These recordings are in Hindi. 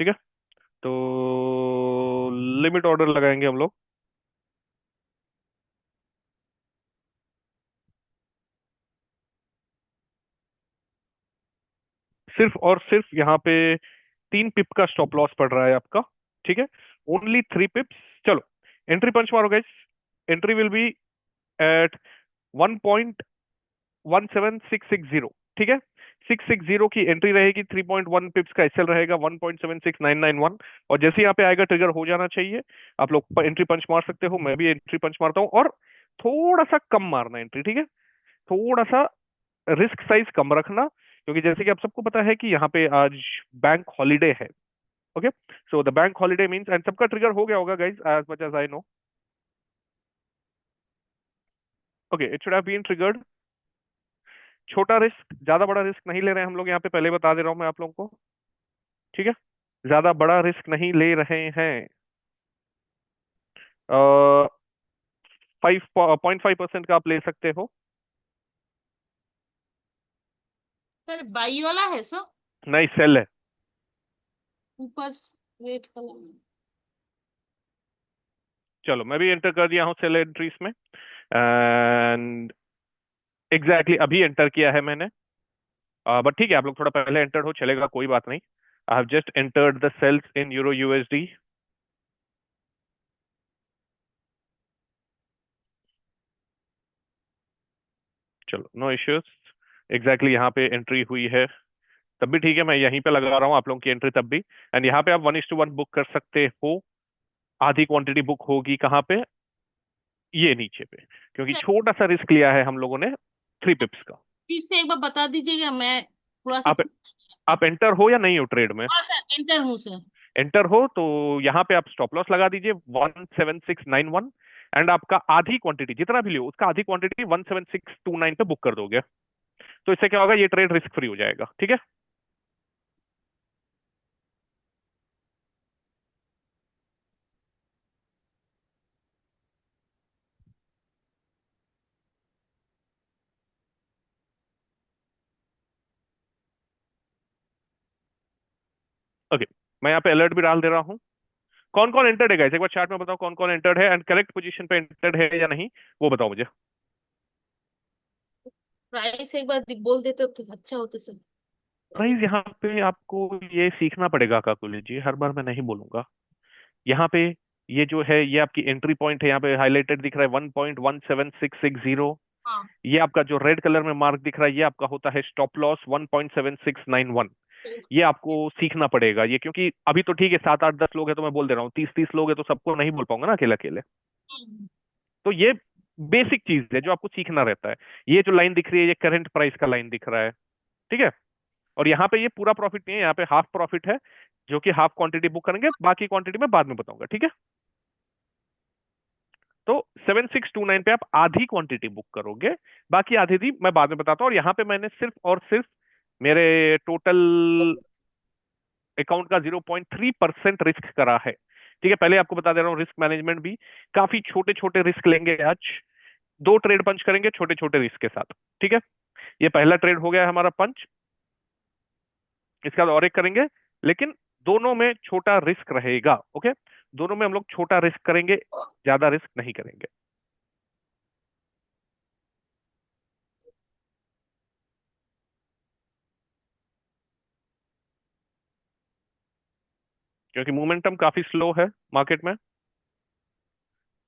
ठीक है। तो लिमिट ऑर्डर लगाएंगे हम लोग। सिर्फ और सिर्फ यहाँ पे 3 पिप का स्टॉप लॉस पड़ रहा है आपका। ठीक है। Only 3 pips. चलो, एंट्री पंच मारो guys. Entry will be at 1.17660। ठीक है। 660 की एंट्री रहेगी, 3.1 पिप्स का एसएल रहेगा, 1.76991। और जैसे यहाँ पे आएगा ट्रिगर हो जाना चाहिए। आप लोग एंट्री पंच मार सकते हो, मैं भी एंट्री पंच मारता हूँ। और थोड़ा सा कम मारना एंट्री, ठीक है। थोड़ा सा रिस्क साइज कम रखना, क्योंकि जैसे कि आप सबको पता है कि यहाँ पे आज बैंक हॉलीडे है। Okay. So the bank holiday means, and सबका ट्रिगर हो गया होगा guys, as much as I know. Okay, it should have been triggered. छोटा रिस्क, ज्यादा बड़ा रिस्क नहीं ले रहे हैं हम लोग यहाँ पे, पहले बता दे रहा हूँ मैं आप लोगों को। ठीक है। ज्यादा बड़ा रिस्क नहीं ले रहे हैं। 5.5% का आप ले सकते हो। पर बाई वाला है सो। नहीं, सेल है। ऊपर रेड कलर। चलो, मैं भी एंटर कर दिया हूँ सेल एंट्रीज में। एंड एग्जैक्टली अभी एंटर किया है मैंने। बट ठीक है, आप लोग थोड़ा पहले एंटर हो, चलेगा, कोई बात नहीं। I have just entered the sells in euro USD. चलो, नो इश्यूज। एग्जैक्टली यहाँ पे एंट्री हुई है। तब भी ठीक है, मैं यहीं पे लगा रहा हूँ आप लोगों की एंट्री तब भी। एंड यहाँ पे आप 1:1 बुक कर सकते हो। आधी क्वांटिटी बुक होगी कहाँ पे? ये नीचे पे। क्योंकि छोटा सा रिस्क लिया है हम लोगों ने, 3 पिप्स का। फिर से एक बार बता दीजिएगा, मैं थोड़ा सा। आप आप एंटर हो या नहीं हो ट्रेड में? हाँ सर, इंटर हूँ सर। एंटर हो तो यहाँ पे आप स्टॉप लॉस लगा दीजिए 17691। एंड आपका आधी क्वांटिटी जितना भी लियो, उसका आधी क्वांटिटी 17629 पे बुक कर दोगे। तो इससे क्या होगा, ये ट्रेड रिस्क फ्री हो जाएगा। ठीक है। ओके। मैं यहाँ पे अलर्ट भी डाल दे रहा हूँ। कौन कौन एंटर्ड है गाइस, एक बार चार्ट में बताओ कौन कौन एंटर्ड है एंड करेक्ट पोजीशन पे एंटर्ड है या नहीं, वो बताओ मुझे। प्राइस एक बार बोल देते तो अच्छा होता सर। प्राइस यहाँ पे आपको ये सीखना पड़ेगा काकुली जी, हर बार मैं नहीं बोलूंगा। यहाँ पे ये जो है, ये आपकी एंट्री पॉइंट है, यहाँ पे हाईलाइटेड दिख रहा है 1.17660। हाँ। ये आपका जो रेड कलर में मार्क दिख रहा है, ये आपका होता है स्टॉप लॉस 1.7691। ये आपको सीखना पड़ेगा ये, क्योंकि अभी तो ठीक है 7 8 10 लोग हैं तो मैं बोल दे रहा हूँ, 30 30 लोग हैं तो सबको नहीं बोल पाऊंगा ना अकेले अकेले। हम्म। तो ये बेसिक चीज है जो आपको सीखना रहता है। ये जो लाइन दिख रही है, ये करंट प्राइस का लाइन दिख रहा है। ठीक है। और यहाँ पे ये पूरा प्रॉफिट नहीं है, यहाँ पे हाफ प्रॉफिट है, जो कि हाफ क्वांटिटी बुक करेंगे, बाकी क्वांटिटी मैं बाद में बताऊंगा। ठीक है। तो 7629 पे आप आधी क्वांटिटी बुक करोगे, बाकी आधी दी मैं बाद में बताता हूँ। और यहाँ पे मैंने सिर्फ और सिर्फ मेरे टोटल अकाउंट का 0.3% रिस्क करा है। ठीक है। पहले आपको बता दे रहा हूँ, रिस्क मैनेजमेंट भी काफी छोटे छोटे रिस्क लेंगे आज। 2 ट्रेड पंच करेंगे छोटे छोटे रिस्क के साथ। ठीक है। ये पहला ट्रेड हो गया हमारा पंच। इसके बाद और एक करेंगे, लेकिन दोनों में छोटा रिस्क रहेगा। ओके। दोनों में हम लोग छोटा रिस्क करेंगे, ज्यादा रिस्क नहीं करेंगे। क्योंकि मोमेंटम काफी स्लो है मार्केट में,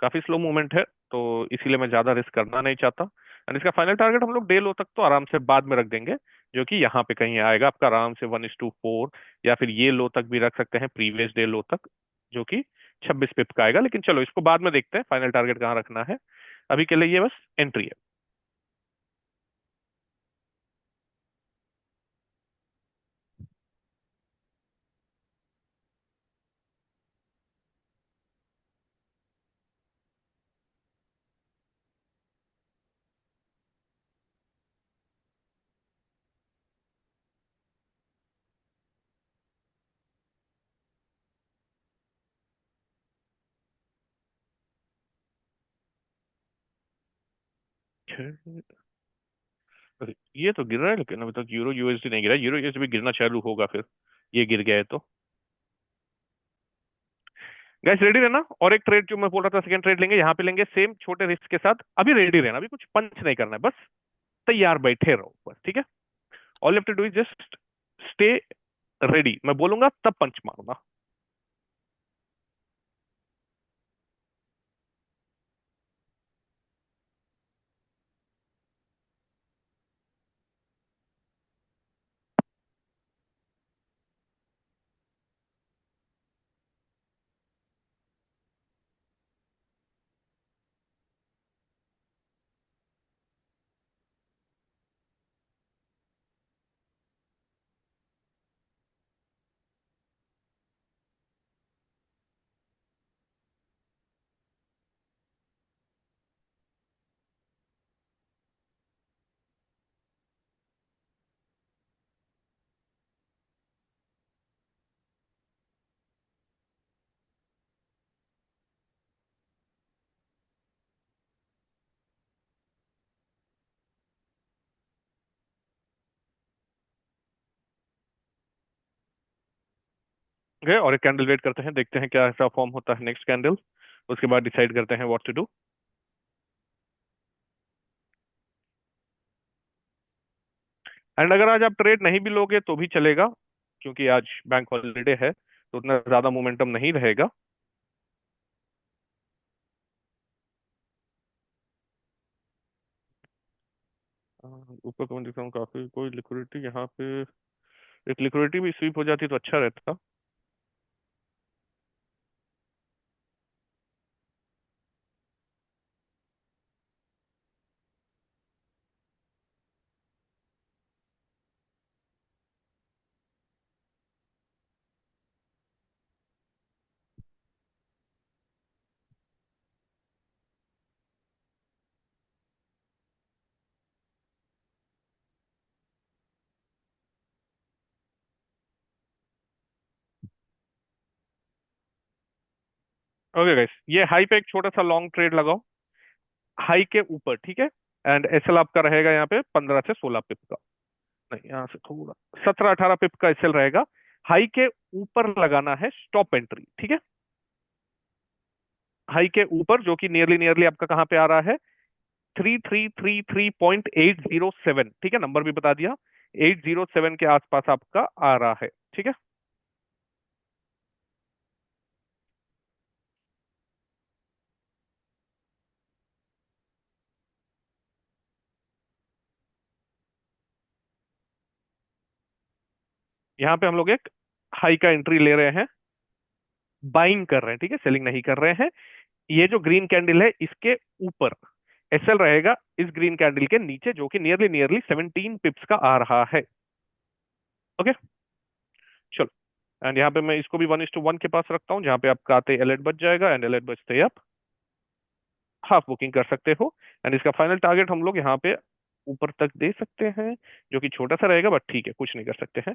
काफी स्लो मूवमेंट है, तो इसीलिए मैं ज्यादा रिस्क करना नहीं चाहता। एंड इसका फाइनल टारगेट हम लोग डे लो तक तो आराम से बाद में रख देंगे, जो कि यहाँ पे कहीं आएगा आपका आराम से 1:4। या फिर ये लो तक भी रख सकते हैं, प्रीवियस डे लो तक, जो कि 26 पिप का आएगा। लेकिन चलो, इसको बाद में देखते हैं फाइनल टारगेट कहाँ रखना है। अभी के लिए ये बस एंट्री है। अरे, ये तो गिर रहा है, लेकिन अभी तक यूरो यूएसडी नहीं गिरा। यूरो यूएसडी भी गिरना चालू होगा फिर, ये गिर गया है तो। गैस रेडी रहना। और एक ट्रेड जो मैं बोल रहा था, सेकंड ट्रेड लेंगे, यहाँ पे लेंगे सेम छोटे रिस्क के साथ। अभी रेडी रहना, अभी कुछ पंच नहीं करना है, बस तैयार बैठे रहो बस, ठीक है। All you have to do is just stay ready. मैं बोलूंगा तब पंच मारूंगा। ओके, और एक कैंडल वेट करते हैं, देखते हैं क्या ऐसा फॉर्म होता है नेक्स्ट कैंडल। उसके बाद डिसाइड करते हैं व्हाट टू डू। एंड अगर आज आप ट्रेड नहीं भी लोगे तो भी चलेगा, क्योंकि आज बैंक हॉलीडे है तो उतना ज्यादा मोमेंटम नहीं रहेगा। ऊपर तो मैं दिख रहा हूँ काफी कोई लिक्विडिटी यहाँ पे। एक लिक्विडिटी भी स्वीप हो जाती तो अच्छा रहता। ओके गाइस, ये हाई पे एक छोटा सा लॉन्ग ट्रेड लगाओ, हाई के ऊपर, ठीक है। एंड एसएल आपका रहेगा यहाँ पे 15 से 16 पिप का। नहीं, यहाँ से थोड़ा 17-18 पिप का एसएल रहेगा। हाई के ऊपर लगाना है स्टॉप एंट्री, ठीक है। हाई के ऊपर, जो कि नियरली नियरली आपका कहाँ पे आ रहा है, 3333.807, ठीक है, नंबर भी बता दिया। 807 के आसपास आपका आ रहा है, ठीक है। यहाँ पे हम लोग एक हाई का एंट्री ले रहे हैं, बाइंग कर रहे हैं, ठीक है, सेलिंग नहीं कर रहे हैं। ये जो ग्रीन कैंडल है इसके ऊपर एसएल रहेगा, इस ग्रीन कैंडल के नीचे, जो कि नियरली नियरली 17 पिप्स का आ रहा है। ओके, चलो। एंड यहाँ पे मैं इसको भी 1:1 के पास रखता हूँ, जहाँ पे आपका आते अलर्ट बच जाएगा, एंड अलर्ट बचते ही आप हाफ बुकिंग कर सकते हो। एंड इसका फाइनल टारगेट हम लोग यहाँ पे ऊपर तक दे सकते हैं, जो कि छोटा सा रहेगा, बट ठीक है, कुछ नहीं कर सकते हैं।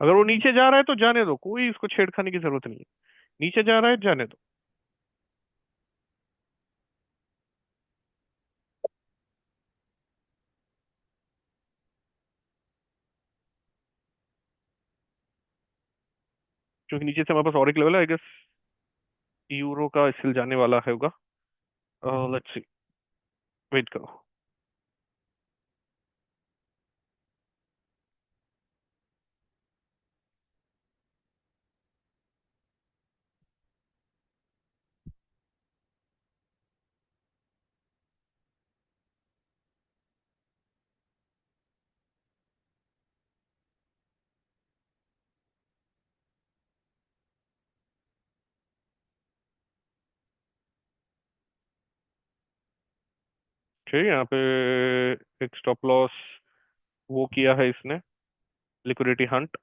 अगर वो नीचे जा रहा है तो जाने दो, कोई इसको छेड़खानी की जरूरत नहीं है। नीचे जा रहा है, जाने दो। क्योंकि नीचे से हमारे पास और एक लेवल है, आई गेस यूरो का स्टिल जाने वाला है होगा। लेट्स सी, वेट करो। ठीक है, यहाँ पे एक स्टॉप लॉस वो किया है इसने, लिक्विडिटी हंट।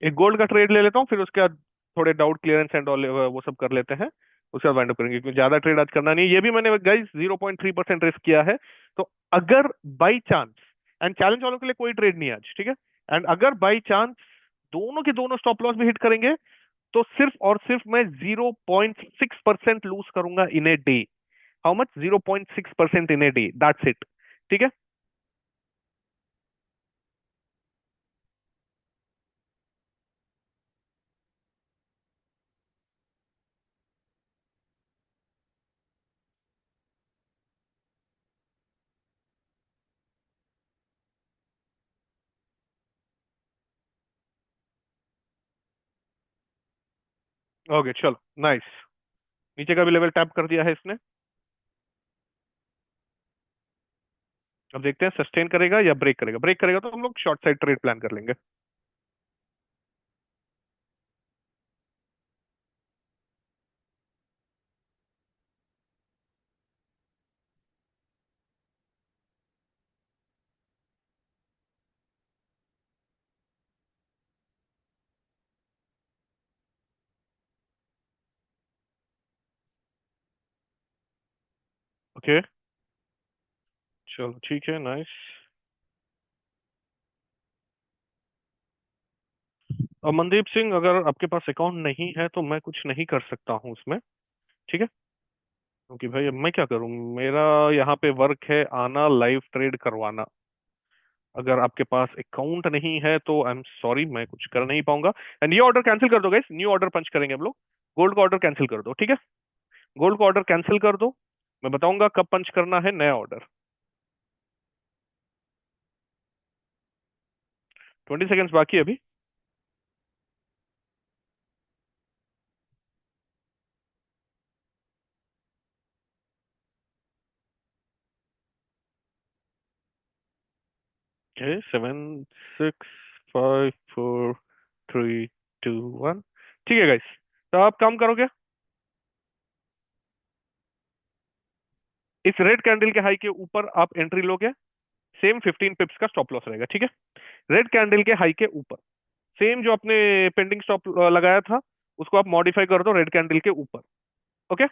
एक गोल्ड का ट्रेड ले लेता हूँ, फिर उसके बाद थोड़े डाउट क्लियरेंस एंड ऑल वो सब कर लेते हैं, उसके बाद वाइंड अप करेंगे, क्योंकि ज्यादा ट्रेड आज करना नहीं है। ये भी मैंने गाइस 0.3% रिस्क किया है। तो अगर बाई चांस, एंड चैलेंज वालों के लिए कोई ट्रेड नहीं है आज, ठीक है, एंड अगर बाई चांस दोनों के दोनों स्टॉप लॉस भी हिट करेंगे, तो सिर्फ और सिर्फ मैं 0.6% लूज करूंगा in a day. How much? 0.6% in a day, that's it. ठीक है। ओके चलो, नाइस। नीचे का भी लेवल टैप कर दिया है इसने। अब देखते हैं सस्टेन करेगा या ब्रेक करेगा। ब्रेक करेगा तो हम लोग शॉर्ट साइड ट्रेड प्लान कर लेंगे। ओके चलो ठीक है, नाइस। अब मनदीप सिंह, अगर आपके पास अकाउंट नहीं है तो मैं कुछ नहीं कर सकता हूँ उसमें, ठीक है, क्योंकि भाई अब मैं क्या करूँ। मेरा यहाँ पे वर्क है आना, लाइव ट्रेड करवाना। अगर आपके पास अकाउंट नहीं है तो आई एम सॉरी, मैं कुछ कर नहीं पाऊंगा। एंड ये ऑर्डर कैंसिल कर दो गाइस, न्यू ऑर्डर पंच करेंगे हम लोग। गोल्ड का ऑर्डर कैंसिल कर दो, ठीक है। गोल्ड का ऑर्डर कैंसिल कर दो। मैं बताऊंगा कब पंच करना है नया ऑर्डर। 20 सेकेंड्स बाकी है अभी। ओके, 7, 6, 5, 4, 3, 2, 1। ठीक है गाइस, तो आप काम करोगे। इस रेड कैंडल के हाई के ऊपर आप एंट्री लोगे। सेम 15 पिप्स का स्टॉप लॉस रहेगा, ठीक है। रेड कैंडल के हाई के ऊपर सेम जो आपने पेंडिंग स्टॉप लगाया था, उसको आप मॉडिफाई कर दो रेड कैंडल के ऊपर। ओके।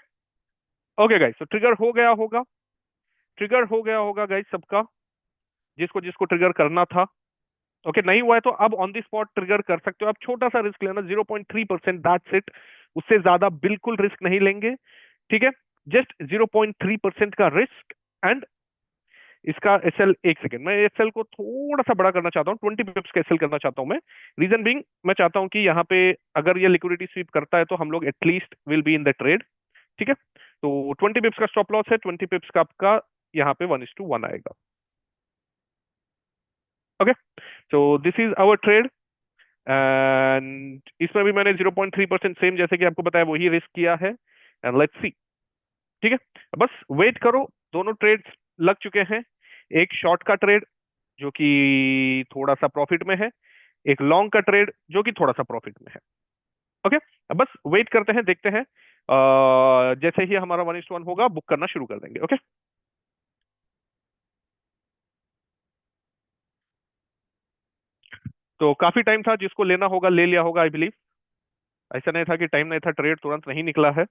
ओके गाइस, तो ट्रिगर हो गया होगा। ट्रिगर हो गया होगा गाइस सबका, जिसको जिसको ट्रिगर करना था। ओके, नहीं हुआ है तो अब ऑन द स्पॉट ट्रिगर कर सकते हो आप। छोटा सा रिस्क लेना, 0.3%, दैट्स इट। उससे ज्यादा बिल्कुल रिस्क नहीं लेंगे, ठीक है। जस्ट 0.3% का रिस्क। एंड इसका एसएल, एक सेकंड, मैं एसएल को थोड़ा सा बड़ा करना चाहता हूँ, 20 पिप्स का एसएल करना चाहता हूँ मैं। रीजन बीइंग, मैं चाहता हूँ कि यहाँ पे अगर ये लिक्विडिटी स्वीप करता है तो हम लोग at least will be in the trade, ठीक है। तो 20 पिप्स का स्टॉप लॉस है, 20 पिप्स का आपका यहाँ पे 1:1 आएगा। Okay, so this is our trade. And इसमें भी मैंने 0.3% सेम जैसे कि आपको बताया वही रिस्क किया है। एंड लेट्स सी, ठीक है। बस वेट करो, दोनों ट्रेड्स लग चुके हैं। एक शॉर्ट का ट्रेड जो कि थोड़ा सा प्रॉफिट में है, एक लॉन्ग का ट्रेड जो कि थोड़ा सा प्रॉफिट में है। ओके, बस वेट करते हैं, देखते हैं। जैसे ही हमारा 1:1 होगा बुक करना शुरू कर देंगे। ओके, तो काफी टाइम था, जिसको लेना होगा ले लिया होगा आई बिलीव। ऐसा नहीं था कि टाइम नहीं था, ट्रेड तुरंत नहीं निकला है।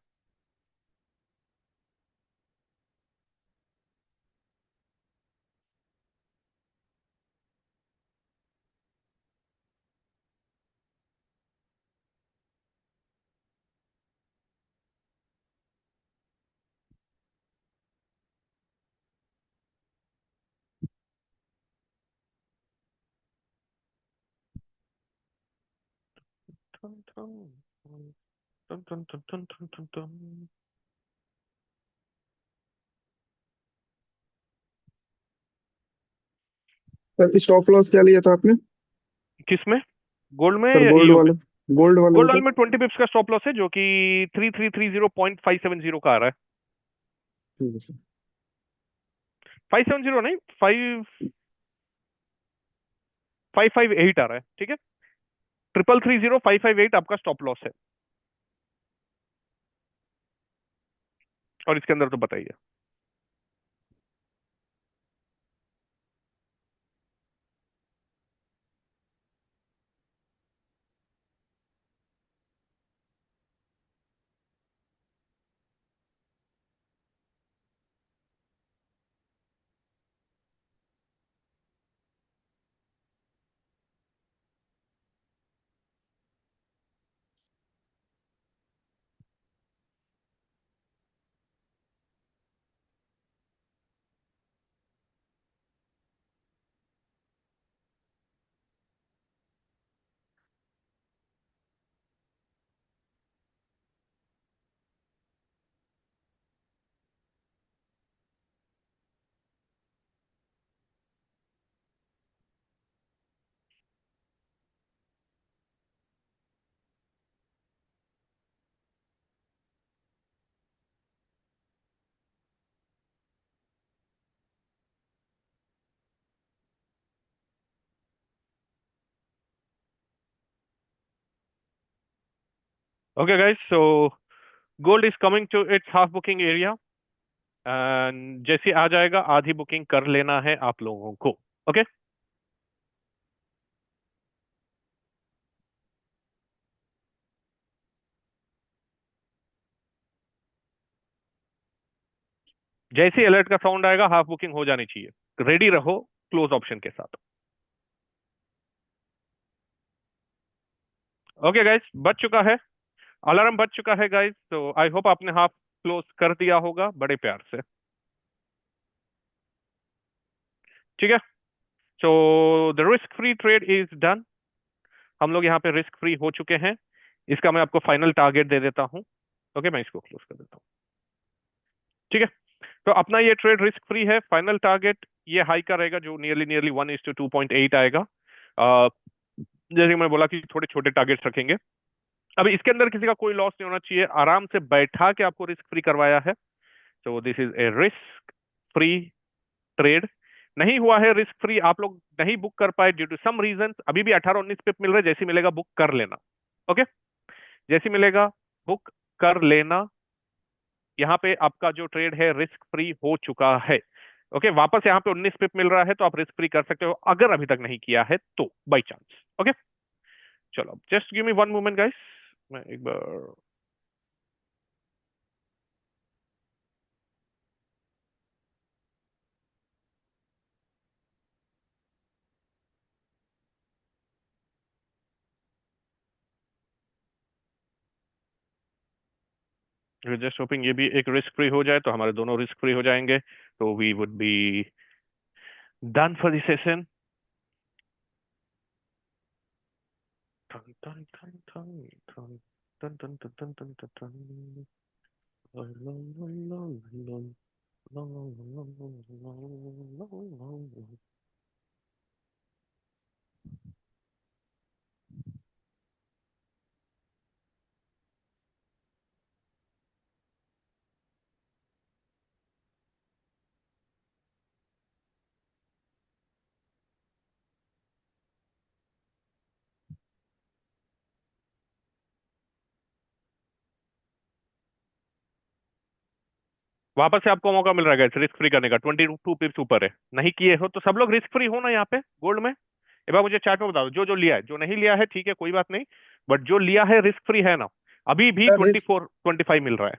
टन, टन, टन, टन, टन, टन, टन, टन, टन। सर स्टॉप लॉस क्या लिया था आपने? किसमें? गोल्ड में सर या गोल्ड ईयू में? वाले, गोल्ड वाले में गोल्ड सर। ऑयल में 20 पिप्स का स्टॉप लॉस है, जो कि 3330.570 का आ रहा है। ठीक है सर। 570 नहीं, 5558 आ रहा है, ठीक है। 330558 आपका स्टॉप लॉस है। और इसके अंदर तो बताइए। Okay guys, so gold is coming to its half booking area and जैसे आ जाएगा आधी बुकिंग कर लेना है आप लोगों को। ओके, जैसे अलर्ट का साउंड आएगा हाफ बुकिंग हो जानी चाहिए। रेडी रहो क्लोज ऑप्शन के साथ। ओके गाइस, बज चुका है, अलार्म बज चुका है गाइस, तो आई होप आपने हाफ क्लोज कर दिया होगा बड़े प्यार से। ठीक है, so the risk free trade is done. हम लोग यहाँ पे रिस्क फ्री हो चुके हैं। इसका मैं आपको फाइनल टारगेट दे देता हूँ। ओके, मैं इसको क्लोज कर देता हूँ। ठीक है, तो अपना ये ट्रेड रिस्क फ्री है। फाइनल टारगेट ये हाई का रहेगा जो नियरली नियरली 1:2.8 आएगा। अ, जैसे कि मैंने बोला कि थोड़े छोटे टारगेट्स रखेंगे। अभी इसके अंदर किसी का कोई लॉस नहीं होना चाहिए। आराम से बैठा के आपको रिस्क फ्री करवाया है। तो this is a risk free trade. नहीं हुआ है रिस्क फ्री, आप लोग नहीं बुक कर पाए ड्यू टू सम रीजन, अभी भी 18-19 पे मिल रहा है। जैसे मिलेगा बुक कर लेना। ओके, जैसे मिलेगा बुक कर लेना। यहाँ पे आपका जो ट्रेड है रिस्क फ्री हो चुका है। ओके, वापस यहाँ पे 19 पिप मिल रहा है तो आप रिस्क फ्री कर सकते हो अगर अभी तक नहीं किया है तो, बाई चांस। ओके, चलो just give me one moment guys, मैं एक बार जस्ट होपिंग ये भी एक रिस्क फ्री हो जाए तो हमारे दोनों रिस्क फ्री हो जाएंगे, तो we would be done for this session. Dun, dun, dun, dun, dun, dun, dun, dun, dun, dun, dun, dun. La, la, la, la, la, la, la, la, la, la, la, la. वापस से आपको मौका मिल रहा है रिस्क फ्री करने का। 22 पिप्स ऊपर है, नहीं किए हो तो सब लोग रिस्क फ्री हो ना यहाँ पे गोल्ड में। एक बार मुझे चार्ट में बता दो जो जो लिया है, जो नहीं लिया है ठीक है कोई बात नहीं, बट जो लिया है रिस्क फ्री है ना। अभी भी सर रिस्क 24-25 मिल रहा है।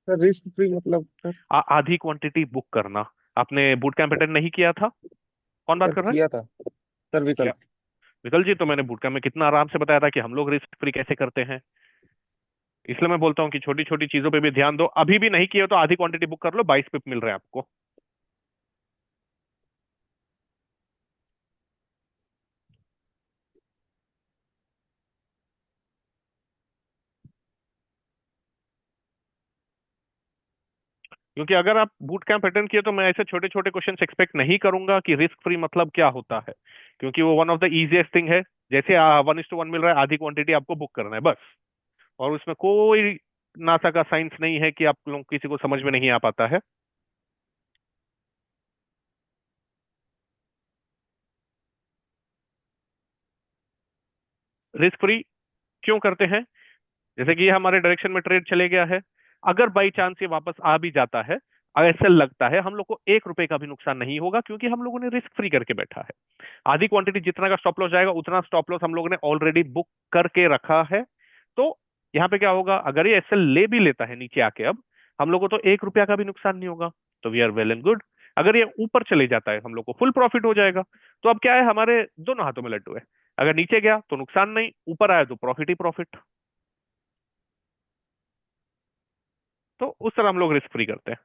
सर रिस्क फ्री मतलब सर। आधी क्वांटिटी बुक करना। आपने बूट कैंप अटेंड नहीं किया था? कौन बात सर कर रहा है? किया था सर, क्या? विकल्प। विकल जी, तो मैंने बूट कैंप में कितना आराम से बताया था कि हम लोग रिस्क फ्री कैसे करते हैं। इसलिए मैं बोलता हूँ कि छोटी छोटी चीजों पे भी ध्यान दो। अभी भी नहीं किए हो तो आधी क्वांटिटी बुक कर लो, 22 पिप मिल रहे हैं आपको। क्योंकि अगर आप बूट कैंप अटेंड किए तो मैं ऐसे छोटे छोटे क्वेश्चन एक्सपेक्ट नहीं करूंगा कि रिस्क फ्री मतलब क्या होता है, क्योंकि वो one of the easiest thing है। जैसे 1:1 मिल रहा है, आधी क्वांटिटी आपको बुक करना है बस। और उसमें कोई नासा का साइंस नहीं है कि आप लोग किसी को समझ में नहीं आ पाता है। रिस्क फ्री क्यों करते हैं? जैसे कि ये हमारे डायरेक्शन में ट्रेड चले गया है, अगर बाई चांस ये वापस आ भी जाता है, ऐसा लगता है हम लोग को 1 रुपए का भी नुकसान नहीं होगा क्योंकि हम लोगों ने रिस्क फ्री करके बैठा है। आधी क्वांटिटी जितना का स्टॉप लॉस जाएगा उतना स्टॉप लॉस हम लोगों ने ऑलरेडी बुक करके रखा है। तो यहाँ पे क्या होगा, अगर ये एसएल ले भी लेता है नीचे आके, अब हम लोग को तो 1 रुपया का भी नुकसान नहीं होगा। तो we are well and good. अगर ये ऊपर चले जाता है हम लोग को फुल प्रॉफिट हो जाएगा। तो अब क्या है, हमारे दोनों हाथों में लड्डू है। अगर नीचे गया तो नुकसान नहीं, ऊपर आया तो प्रॉफिट ही प्रॉफिट। तो उस तरह हम लोग रिस्क फ्री करते हैं।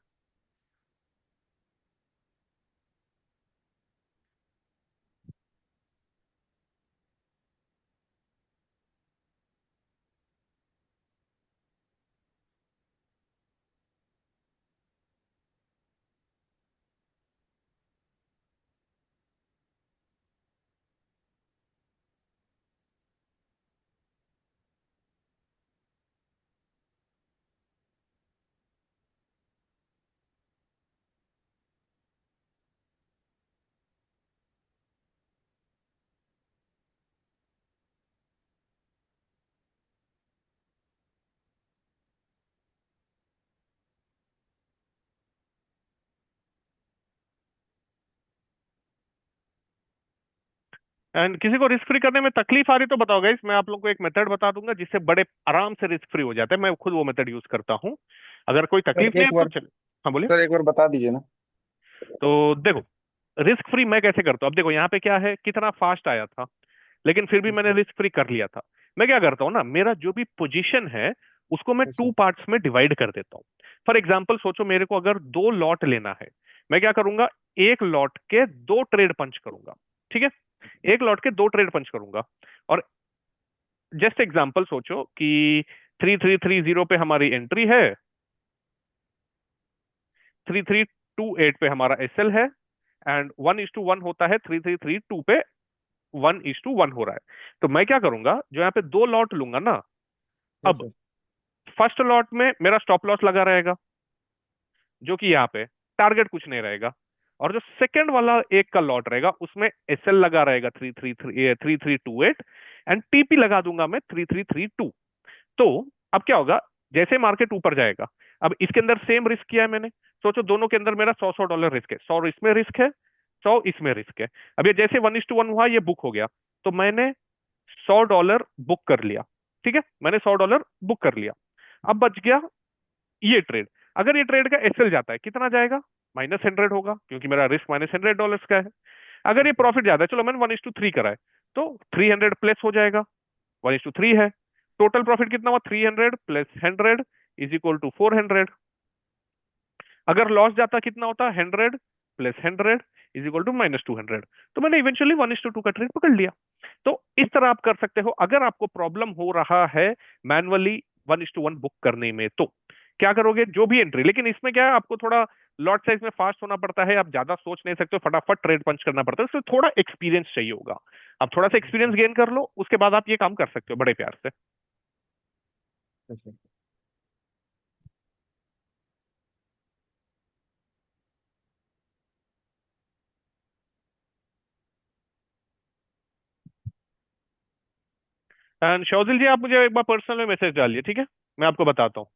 एंड किसी को रिस्क फ्री करने में तकलीफ आ रही तो बताओ गाइस, मैं आप लोगों को एक मेथड बता दूंगा जिससे बड़े आराम से रिस्क फ्री हो जाता है। मैं खुद वो मेथड यूज करता हूँ। अगर कोई सर तकलीफ नहीं एक है तो बार चलो। हाँ बोलिए। सर एक बार बता दीजिए ना। तो देखो, रिस्क फ्री मैं कैसे करता हूँ, अब देखो यहाँ पे क्या है, कितना फास्ट आया था, लेकिन फिर भी जी मैंने सर। रिस्क फ्री कर लिया था। मैं क्या करता हूँ ना, मेरा जो भी पोजीशन है उसको मैं जी टू सर। पार्ट्स में डिवाइड कर देता हूँ। फॉर एग्जाम्पल सोचो मेरे को अगर दो लॉट लेना है, मैं क्या करूंगा, एक लॉट के दो ट्रेड पंच करूंगा। ठीक है, एक लॉट के दो ट्रेड पंच करूंगा। और जस्ट एग्जाम्पल सोचो कि 3330 पे हमारी एंट्री है, 3328 पे हमारा एसएल है, एंड 1:1 होता है 3332 पे, 1:1 हो रहा है। तो मैं क्या करूंगा, जो यहाँ पे दो लॉट लूंगा ना, जी अब सर। फर्स्ट लॉट में मेरा स्टॉप लॉस लगा रहेगा, जो कि यहाँ पे टारगेट कुछ नहीं रहेगा। और जो सेकंड वाला एक का लॉट रहेगा उसमें एसएल लगा रहेगा 3332 एंड टीपी लगा दूंगा मैं 3332। तो अब क्या होगा, जैसे मार्केट ऊपर जाएगा, अब इसके अंदर सेम रिस्क किया है मैंने। सोचो दोनों के अंदर मेरा 100 $100 रिस्क है, 100 इसमें रिस्क है, 100 इसमें रिस्क है। अब ये जैसे 1:1 हुआ, ये बुक हो गया, तो मैंने $100 बुक कर लिया। ठीक है, मैंने $100 बुक कर लिया। अब बच गया ये ट्रेड। अगर ये ट्रेड का एसएल जाता है, कितना जाएगा, -100 होगा, क्योंकि मेरा रिस्क -$100 का है। अगर जी ये सर। प्रॉफिट जाता है, चलो मैंने 1:3 करा है, तो 300 प्लस हो जाएगा, 1:3 है। टोटल प्रॉफिट कितना हुआ, 300 प्लस 100 इज इक्वल टू 400। अगर लॉस जाता कितना होता, 100 प्लस 100 इज इक्वल टू -200। तो मैंने इवेंचुअली 1:2 का ट्रेड पकड़ लिया। तो इस तरह आप कर सकते हो अगर आपको प्रॉब्लम हो रहा है मैनुअली 1:1 बुक करने में। तो क्या करोगे, जो भी एंट्री, लेकिन इसमें क्या है, आपको थोड़ा लॉट साइज में फास्ट होना पड़ता है, आप ज्यादा सोच नहीं सकते हो, फटाफट ट्रेड पंच करना पड़ता है, उसमें थोड़ा एक्सपीरियंस चाहिए होगा। आप थोड़ा सा जी एक्सपीरियंस सर। गेन कर लो, उसके बाद आप ये काम कर सकते हो बड़े प्यार से। जी सर। एंड शौजिल जी, आप मुझे एक बार पर्सनल में मैसेज डालिए, ठीक है, मैं आपको बताता हूँ।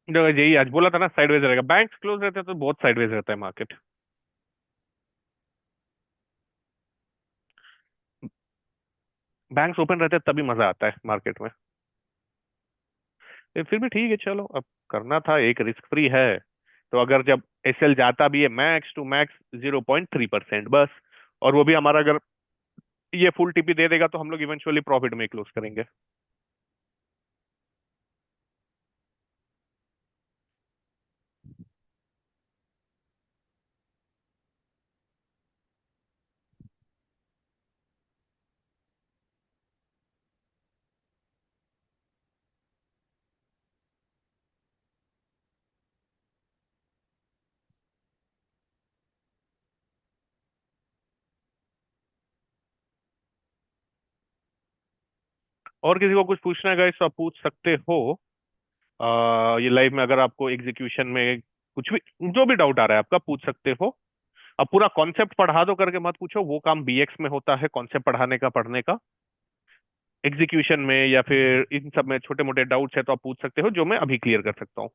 यही आज बोला था ना, साइडवेज रहेगा, बैंक क्लोज रहते हैं तो बहुत साइडवेज रहता है मार्केट। बैंक्स ओपन रहते हैं तभी मजा आता है मार्केट में। फिर भी ठीक है, चलो अब करना था, एक रिस्क फ्री है। तो अगर जब एसएल जाता भी है मैक्स टू मैक्स 0.3% बस, और वो भी हमारा अगर ये फुल टीपी दे देगा तो हम लोग इवेंचुअली प्रॉफिट में क्लोज करेंगे। और किसी को कुछ पूछना है गाइस तो आप पूछ सकते हो। ये लाइव में अगर आपको एग्जीक्यूशन में कुछ भी, जो भी डाउट आ रहा है आपका, पूछ सकते हो। अब पूरा कॉन्सेप्ट पढ़ा दो करके मत पूछो, वो काम बीएक्स में होता है, कॉन्सेप्ट पढ़ाने का, पढ़ने का। एग्जीक्यूशन में या फिर इन सब में छोटे मोटे डाउट्स है तो आप पूछ सकते हो, जो मैं अभी क्लियर कर सकता हूँ।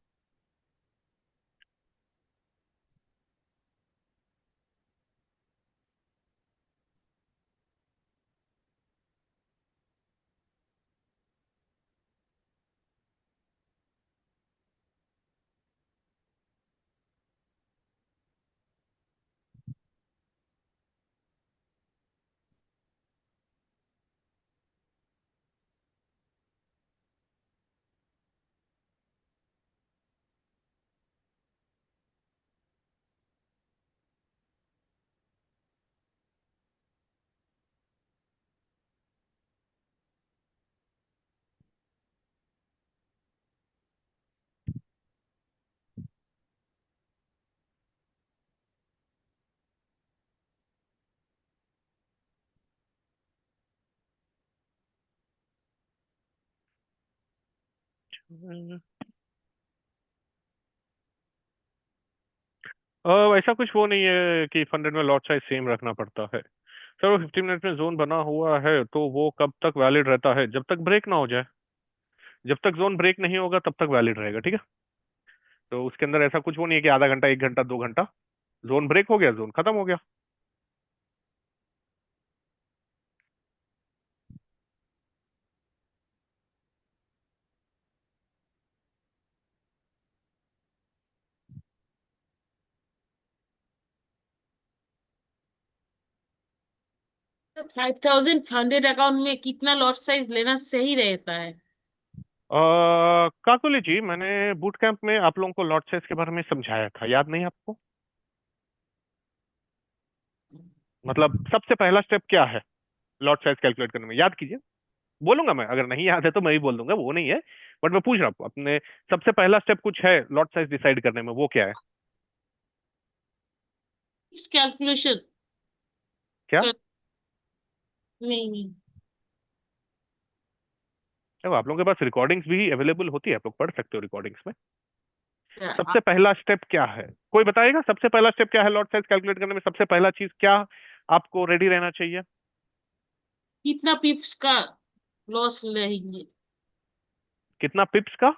ऐसा कुछ वो नहीं है कि फंडेड में लॉट साइज सेम रखना पड़ता है सर। वो 15 मिनट में जोन बना हुआ है तो वो कब तक वैलिड रहता है? जब तक ब्रेक ना हो जाए। जब तक जोन ब्रेक नहीं होगा तब तक वैलिड रहेगा, ठीक है। तो उसके अंदर ऐसा कुछ वो नहीं है कि आधा घंटा, 1 घंटा, 2 घंटा। जोन ब्रेक हो गया, जोन खत्म हो गया। 5100 अकाउंट में कितना लॉट साइज लेना सही रहता है? काकुली जी, मैंने बूट कैंप में आप लोगों को लॉट साइज के बारे में समझाया था, याद नहीं आपको? मतलब सबसे पहला स्टेप क्या है लॉट साइज कैलकुलेट करने में, याद कीजिए। बोलूंगा मैं, अगर नहीं याद है तो मैं ही बोल दूंगा, वो नहीं है। बट मैं पूछ रहा हूँ अपने, सबसे पहला स्टेप कुछ है लॉट साइज डिसाइड करने में, वो क्या है? कैलकुलेशन क्या? कर। नहीं नहीं। अब आप लोगों के पास रिकॉर्डिंग्स भी अवेलेबल होती है, आप लोग पढ़ सकते हो रिकॉर्डिंग्स में। क्या- सबसे पहला स्टेप क्या है, कोई बताएगा? सबसे पहला स्टेप क्या है लॉट साइज कैलकुलेट करने में? सबसे पहला चीज क्या आपको रेडी रहना चाहिए? कितना पिप्स का लॉस लेंगे? कितना पिप्स का?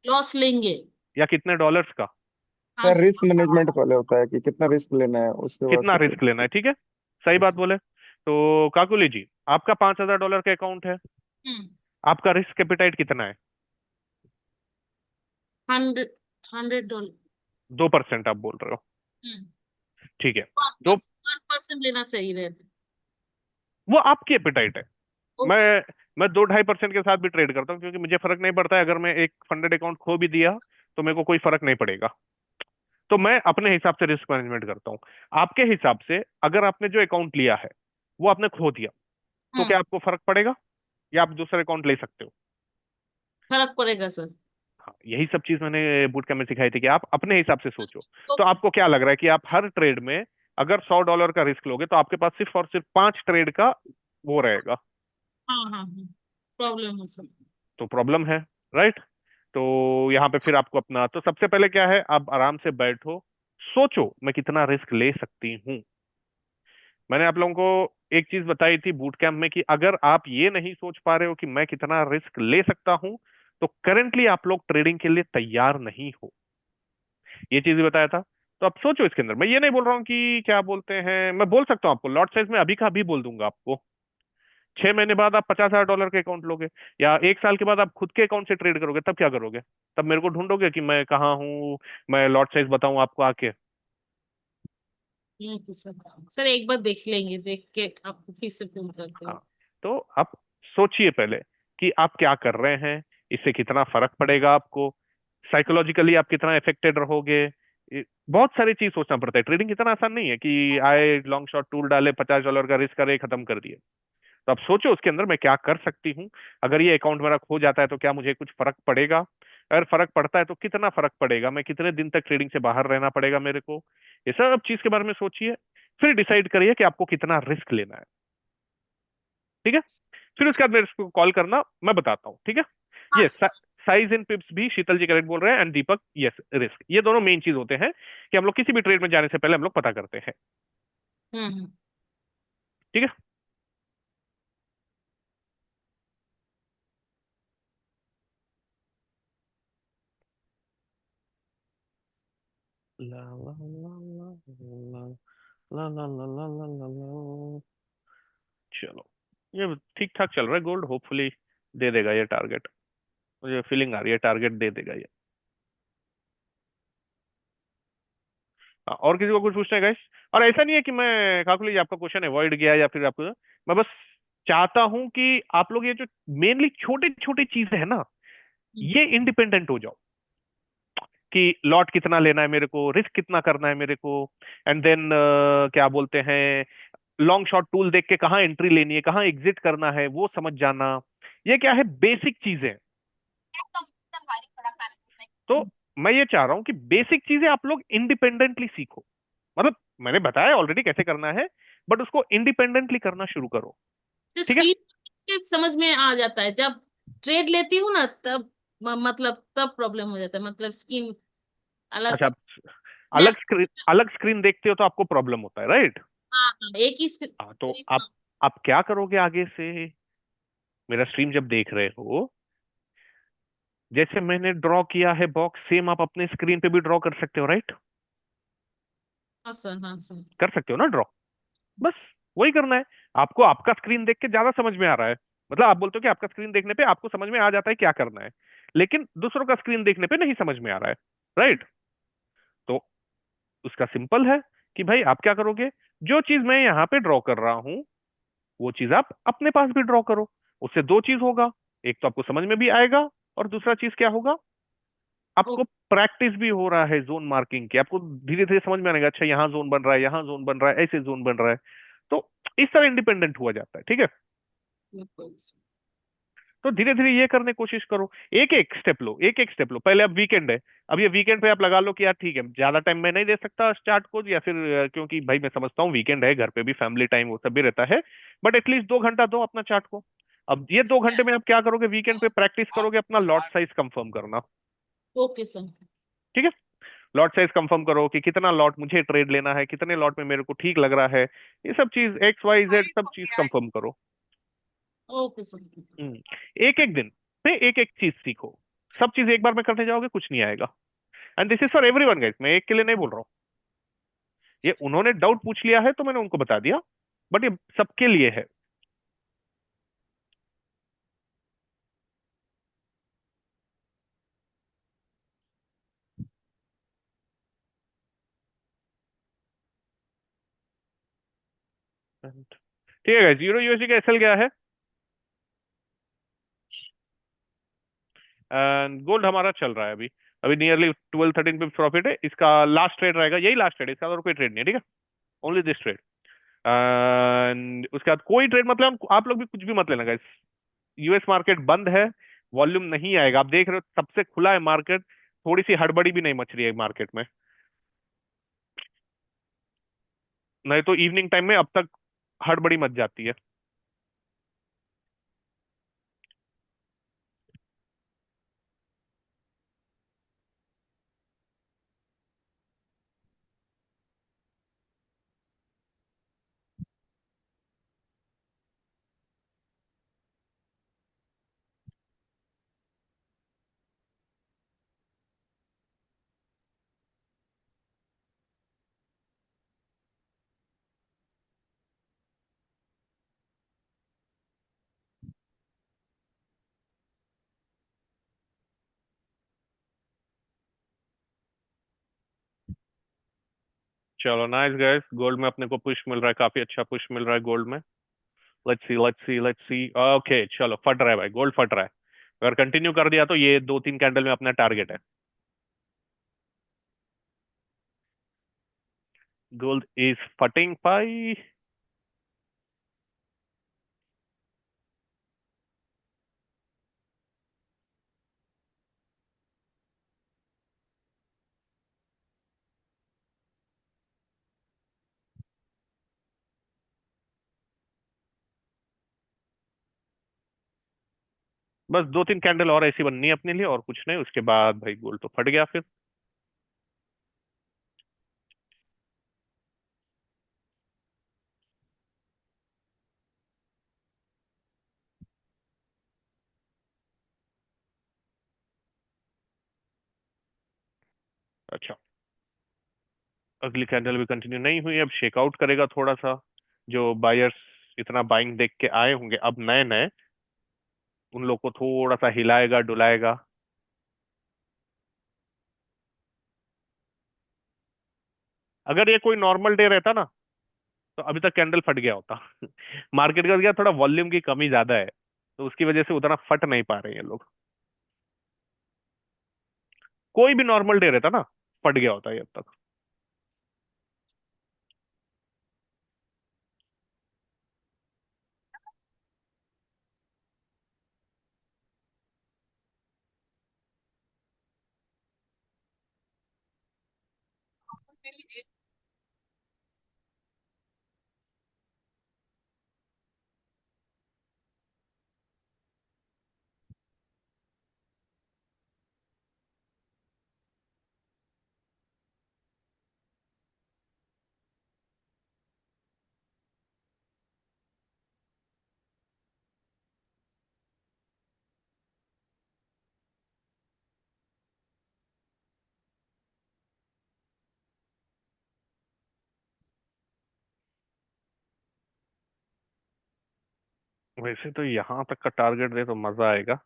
लॉस लेंगे। या कितने डॉलर्स का? हाँ। सर रिस्क मैनेजमेंट पहले होता है कि कितना रिस्क लेना है, उसके बाद कितना से फिर। रिस्क लेना है, ठीक है। सही बात बोले। तो काकुली जी, आपका $5000 का अकाउंट है। हम्म। आपका रिस्क एपिटाइट कितना है? 100 $100। 2% आप बोल रहे हो, हम्म। ठीक है। तो 1% लेना सही रहता वो आपकी एपिटाइट है। है। मैं मैं 2-2.5% के साथ भी ट्रेड करता हूँ, क्योंकि मुझे फर्क नहीं पड़ता है। अगर मैं एक फंडेड अकाउंट खो भी दिया तो मेरे को कोई फर्क नहीं पड़ेगा। तो मैं अपने हिसाब से रिस्क मैनेजमेंट करता हूँ। आपके हिसाब से अगर आपने जो अकाउंट लिया है वो आपने खो दिया, तो क्या हाँ, आपको फर्क पड़ेगा या आप दूसरे अकाउंट ले सकते हो? फर्क पड़ेगा सर। हाँ, यही सब चीज मैंने बूट कैंप में सिखाई थी कि आप अपने हिसाब से सोचो। तो तो आपको क्या लग रहा है कि आप हर ट्रेड में अगर $100 का रिस्क लोगे तो आपके पास सिर्फ और सिर्फ 5 ट्रेड का वो रहेगा। हाँ हाँ हाँ, प्रॉब्लम है सर। तो प्रॉब्लम है, राइट। तो यहाँ पे फिर आपको अपना, तो सबसे पहले क्या है, आप आराम से बैठो, सोचो मैं कितना रिस्क ले सकती हूँ। मैंने आप लोगों को एक चीज बताई थी बूट कैंप में कि अगर आप ये नहीं सोच पा रहे हो कि मैं कितना रिस्क ले सकता हूं, तो करेंटली आप लोग ट्रेडिंग के लिए तैयार नहीं हो। ये चीज भी बताया था। तो आप सोचो इसके अंदर। मैं ये नहीं बोल रहा हूँ कि क्या बोलते हैं, मैं बोल सकता हूँ आपको लॉट साइज में अभी का अभी बोल दूंगा आपको। 6 महीने बाद आप $50,000 के अकाउंट लोगे, या 1 साल के बाद आप खुद के अकाउंट से ट्रेड करोगे, तब क्या करोगे? तब मेरे को ढूंढोगे कि मैं कहाँ हूँ, मैं लॉट साइज बताऊं आपको आके? सर। सर एक बार देख लेंगे, देख के आपको फिर से फोन करते हैं। हाँ। तो आप सोचिए पहले कि आप क्या कर रहे हैं, इससे कितना फर्क पड़ेगा आपको, साइकोलॉजिकली आप कितना इफेक्टेड रहोगे। बहुत सारी चीज सोचना पड़ता है। ट्रेडिंग इतना आसान नहीं है कि आए लॉन्ग शॉट टूल डाले, $50 का रिस्क करे, खत्म कर दिए। तो आप सोचो उसके अंदर मैं क्या कर सकती हूँ। अगर ये अकाउंट मेरा खो जाता है तो क्या मुझे कुछ फर्क पड़ेगा? अगर फर्क पड़ता है तो कितना फर्क पड़ेगा, मैं कितने दिन तक ट्रेडिंग से बाहर रहना पड़ेगा मेरे को? ये सब चीज के बारे में सोचिए, फिर डिसाइड करिए कि आपको कितना रिस्क लेना है, ठीक है। फिर उसके बाद मेरे को कॉल करना, मैं बताता हूँ, ठीक है। हाँ ये सर। साइज इन पिप्स भी शीतल जी करेक्ट बोल रहे हैं, एंड दीपक यस रिस्क, ये दोनों मेन चीज होते हैं कि हम लोग किसी भी ट्रेड में जाने से पहले हम लोग पता करते हैं, हम्म। ठीक है। ला ला ला ला ला ला ला ला ला ला ला ला। चलो, ये ठीक ठाक चल रहा है गोल्ड, होपफुली दे देगा ये टारगेट। मुझे फीलिंग आ रही है टारगेट दे देगा ये। और किसी को कुछ पूछना है गाइस? और ऐसा नहीं है कि मैं काकुली आपका क्वेश्चन अवॉइड किया या फिर आपको, मैं बस चाहता हूं कि आप लोग ये जो मेनली छोटे छोटे चीजें है ना, ये इंडिपेंडेंट हो जाओ कि लॉट कितना लेना है मेरे को, रिस्क कितना करना है मेरे को, एंड देन क्या बोलते हैं, लॉन्ग शॉर्ट टूल देख के कहाँ एंट्री लेनी है, कहाँ एग्जिट करना है, वो समझ जाना। ये क्या है, बेसिक चीजें। तो मैं ये चाह रहा हूं कि बेसिक चीजें आप लोग इंडिपेंडेंटली सीखो। मतलब मैंने बताया ऑलरेडी कैसे करना है, बट उसको इंडिपेंडेंटली करना शुरू करो, ठीक है। स्क्रीन के समझ में आ जाता है, जब ट्रेड लेती हूँ ना तब मतलब तब प्रॉब्लम हो जाता है, मतलब स्किन अलग। अच्छा, आप मैं अलग स्क्रीन देखते हो तो आपको प्रॉब्लम होता है, राइट? हाँ हाँ, एक ही हाँ, तो आप क्या करोगे आगे से? मेरा स्ट्रीम जब देख रहे हो, जैसे मैंने ड्रॉ किया है बॉक्स, सेम आप अपने स्क्रीन पे भी ड्रॉ कर सकते हो, राइट? हाँ सर, हाँ सर। कर सकते हो ना ड्रॉ? बस वही करना है। आपको आपका स्क्रीन देख के ज्यादा समझ में आ रहा है, मतलब आप बोलते हो कि आपका स्क्रीन देखने पे आपको समझ में आ जाता है क्या करना है, लेकिन दूसरों का स्क्रीन देखने पे नहीं समझ में आ रहा है, राइट? तो उसका सिंपल है कि भाई आप क्या करोगे, जो चीज मैं यहाँ पे ड्रॉ कर रहा हूँ वो चीज आप अपने पास भी ड्रॉ करो। उससे दो चीज होगा, एक तो आपको समझ में भी आएगा, और दूसरा चीज क्या होगा, ओ, आपको प्रैक्टिस भी हो रहा है जोन मार्किंग की, आपको धीरे धीरे समझ में आएगा, अच्छा यहाँ जोन बन रहा है, यहाँ जोन बन रहा है, ऐसे जोन बन रहा है। तो इस तरह इंडिपेंडेंट हुआ जाता है, ठीक है? बिल्कुल। तो धीरे धीरे ये करने की कोशिश करो, एक एक स्टेप लो, एक एक स्टेप लो। पहले अब वीकेंड है, अब ये वीकेंड पे आप लगा लो कि यार ठीक है, ज्यादा टाइम मैं नहीं दे सकता स्टार्ट को, या फिर क्योंकि भाई मैं समझता हूँ वीकेंड है, घर पे भी फैमिली टाइम वो सब भी रहता है, बट एटलीस्ट 2 घंटा दो अपना चार्ट को। अब ये 2 घंटे में आप क्या करोगे, वीकेंड पे प्रैक्टिस करोगे अपना लॉट साइज कंफर्म करना। Okay sir. ठीक है? लॉट साइज कंफर्म करो कि कितना लॉट मुझे ट्रेड लेना है, कितने लॉट में मेरे को ठीक लग रहा है, ये सब चीज एक्स वाई जेड सब चीज कंफर्म करो। Okay sir. एक एक दिन में एक एक चीज सीखो। सब चीज एक बार में करने जाओगे कुछ नहीं आएगा। And this is for everyone guys, मैं एक के लिए नहीं बोल रहा हूँ। ये उन्होंने डाउट पूछ लिया है तो मैंने उनको बता दिया, बट ये सबके लिए है। ठीक है गाइस, यूरो यूएसडी का एसएल गया है, एंड गोल्ड हमारा चल रहा है अभी। अभी नियरली 12-13 पिप्स प्रॉफिट है, इसका लास्ट ट्रेड रहेगा, यही लास्ट ट्रेड, इसका और कोई ट्रेड नहीं है, ठीक है? Only this trade. एंड उसके बाद कोई ट्रेड, मतलब आप लोग भी कुछ भी मत लेना गाइस। यूएस मार्केट बंद है, वॉल्यूम नहीं आएगा, आप देख रहे हो सबसे खुला है मार्केट, थोड़ी सी हड़बड़ी भी नहीं मच रही है मार्केट में। नहीं तो इवनिंग टाइम में अब तक हड़बड़ी मच जाती है। चलो नाइस गाइस, गोल्ड में अपने को पुश मिल रहा है, काफी अच्छा पुश मिल रहा है गोल्ड में। Let's see, let's see, let's see. Okay चलो, फट रहा है भाई, गोल्ड फट रहा है। अगर कंटिन्यू कर दिया तो ये 2-3 कैंडल में अपना टारगेट है। गोल्ड इज फटिंग भाई। बस 2-3 कैंडल और ऐसी बननी है अपने लिए, और कुछ नहीं, उसके बाद भाई गोल्ड तो फट गया फिर। अच्छा, अगली कैंडल भी कंटिन्यू नहीं हुई, अब शेकआउट करेगा थोड़ा सा। जो बायर्स इतना बाइंग देख के आए होंगे अब नए नए, उन लोग को थोड़ा सा हिलाएगा डुलाएगा। अगर ये कोई नॉर्मल डे रहता ना, तो अभी तक कैंडल फट गया होता। मार्केट का क्या, थोड़ा वॉल्यूम की कमी ज्यादा है, तो उसकी वजह से उतना फट नहीं पा रहे हैं लोग। कोई भी नॉर्मल डे रहता ना, फट गया होता है अब तक। वैसे तो यहाँ तक का टारगेट दे तो मजा आएगा,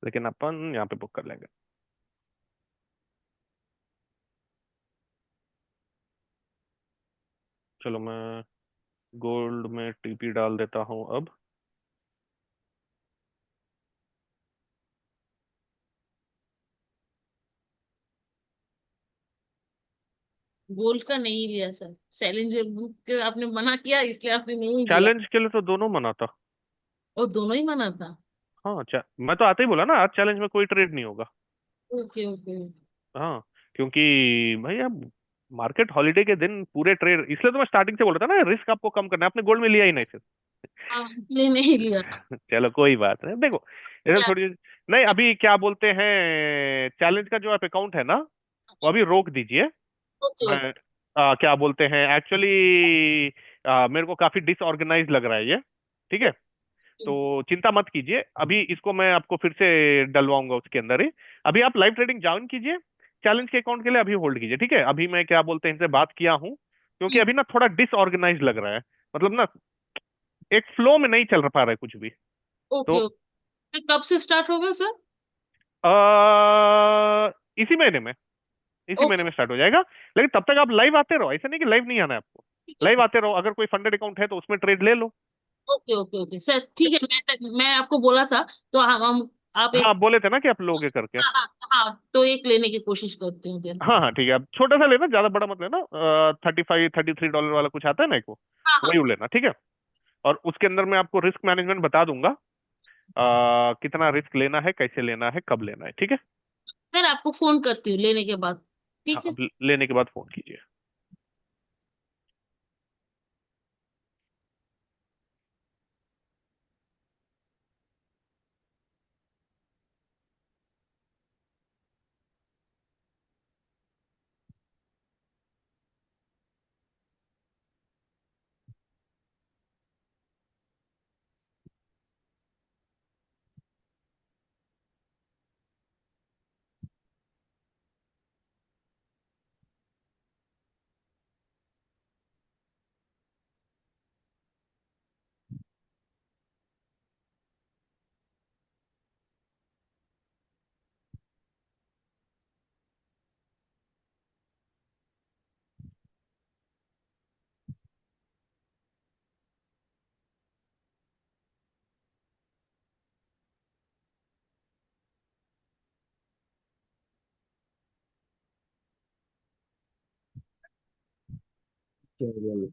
लेकिन अपन यहाँ पे बुक कर लेंगे। चलो मैं गोल्ड में टीपी डाल देता हूँ अब। गोल्ड का नहीं लिया सर, सैलेंजर बुक आपने मना किया इसलिए आपने नहीं लिया। चैलेंज के लिए तो दोनों मना था। वो दोनों ही मना था। हाँ, मैं तो आते ही बोला ना, आज चैलेंज में कोई ट्रेड नहीं होगा। Okay okay. हाँ, क्योंकि भाई अब मार्केट हॉलीडे के दिन पूरे ट्रेड, इसलिए तो मैं स्टार्टिंग से बोल रहा था ना, रिस्क आपको कम करना है। आपने गोल्ड में लिया ही नहीं फिर। हाँ इसलिए नहीं लिया। चलो कोई बात नहीं, देखो इधर क्या? थोड़ी। नहीं, अभी क्या बोलते हैं, चैलेंज का जो आप अकाउंट है ना, वो अभी रोक दीजिए। Okay okay. मैं क्या बोलते हैं एक्चुअली, मेरे को काफी डिसऑर्गेनाइज लग रहा है ये। ठीक है, तो चिंता मत कीजिए, अभी इसको मैं आपको फिर से डलवाऊंगा उसके अंदर ही। अभी आप लाइव ट्रेडिंग ज्वाइन कीजिए, चैलेंज के अकाउंट के लिए अभी होल्ड कीजिए। ठीक है, अभी मैं क्या बोलते हैं इनसे बात किया हूँ, क्योंकि अभी ना थोड़ा डिसऑर्गेनाइज लग रहा है। मतलब ना, एक फ्लो में नहीं चल पा रहा है कुछ भी। तो ओके ओके। फिर कब से स्टार्ट होगा सर? इसी महीने में, इसी महीने ओके। में स्टार्ट हो जाएगा। लेकिन तब तक आप लाइव आते रहो, ऐसा नहीं कि लाइव नहीं आना है आपको। ठीक है लाइव सर। आते रहो, अगर कोई फंडेड अकाउंट है तो उसमें ट्रेड ले लो। ओके ओके ओके सर, ठीक है। मैं आपको बोला था तो हम आप हाँ, एक। आप बोले थे ना कि आप लोगे करके। हाँ हाँ हाँ, तो एक लेने की कोशिश करते हैं फिर। हाँ हाँ ठीक है, आप छोटा सा लेना, ज्यादा बड़ा मत लेना। $35-33 वाला कुछ आता है ना एक, वो हाँ हाँ। वही लेना। ठीक है, और उसके अंदर मैं आपको रिस्क मैनेजमेंट बता दूंगा, कितना रिस्क लेना है, कैसे लेना है, कब लेना है। ठीक है। फिर आपको फोन करती हूँ लेने के बाद। हाँ, ठीक है। अब लेने के बाद फोन कीजिए। चलिए।